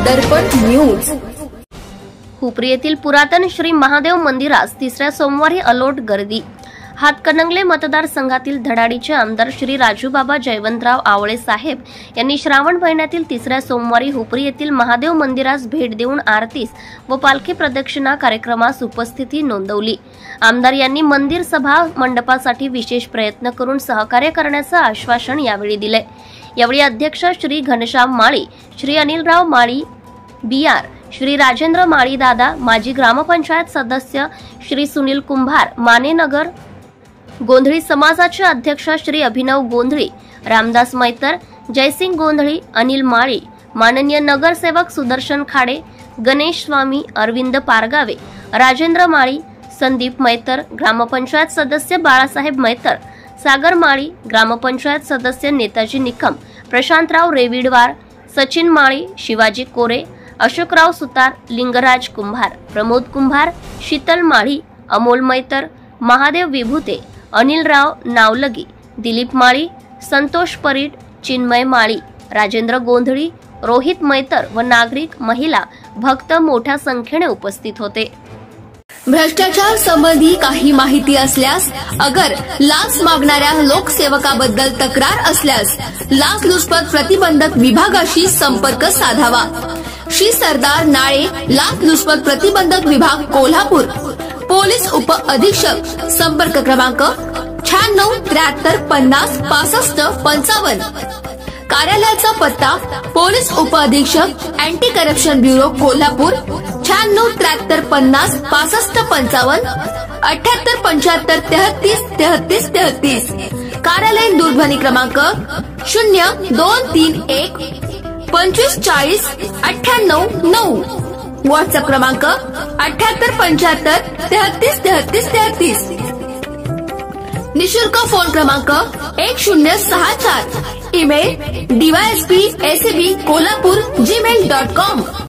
दर्पण news. Hupari येथील पुरातन श्री महादेव मंदिरास तिसऱ्या सोमवारी अलोट गर्दी। हातकणंगले मतदारसंघातील धडाडीचे आमदार श्री राजूबाबा जयवंतराव आवळे साहेब यांनी श्रावण महिन्यातील तिसऱ्या सोमवारी हुपरी येथील महादेव मंदिरास भेट देऊन आरतीस व पालखी प्रदक्षिणा कार्यक्रमास उपस्थिती नोंदवली। आमदार यांनी मंदिर सभा मंडपासाठी विशेष प्रयत्न करून सहकार्य करण्याचे आश्वासन यावेळी दिले। यावेळी अध्यक्ष श्री घनश्याम माळी, श्री अनिलराव माळी BR, श्री राजेंद्र माळी दादा, माजी ग्रामपंचायत सदस्य श्री सुनील कुंभार, मानेनगर गोंधळी समाजाचे अध्यक्ष श्री अभिनव गोंधळी, रामदास मैतर, जयसिंग गोंधळी, अनिल माळी, माननीय नगरसेवक सुदर्शन खाडे, गणेश स्वामी, अरविंद पारगावे, राजेंद्र माळी, संदीप मैतर, ग्रामपंचायत सदस्य बाळासाहेब मैतर, सागर माळी, ग्रामपंचायत सदस्य नेताजी निकम, प्रशांतराव रेविडवार, सचिन माळी, शिवाजी कोरे, अशोकराव सुतार, लिंगराज कुंभार, प्रमोद कुंभार, शीतल माळी, अमोल मैतर, महादेव विभूते, अनिलराव नावलगी, दिलीप माळी, संतोष परीट, चिन्मय माळी, राजेंद्र गोंधळी, रोहित मैतर व नागरिक, महिला, भक्त मोठ्या संख्येने उपस्थित होते। भ्रष्टाचार संबंधी काही माहिती असल्यास, अगर लाच मागणाऱ्या लोकसेवकाबद्दल तक्रार असल्यास लाचलुचपत प्रतिबंधक विभागाशी संपर्क साधावा। श्री सरदार नाळे, लाचलुचपत प्रतिबंधक विभाग, कोल्हापूर। पोलीस उप अधीक्षक, संपर्क क्रमांक 96 73 50 65 55। कार्यालयाचा पत्ता पोलीस उप अधीक्षक, अँटी करप्शन ब्युरो, कोल्हापूर, 96 73 50 65 55 78 75 33 33 33। कार्यालयीन दूरध्वनी क्रमांक 0231 25 40 98 9। व्हॉट्सअप क्रमांक 78 75 33 33 33। निशुल्क फोन क्रमांक 1064। Email dysp@kolhapur@gmail.com।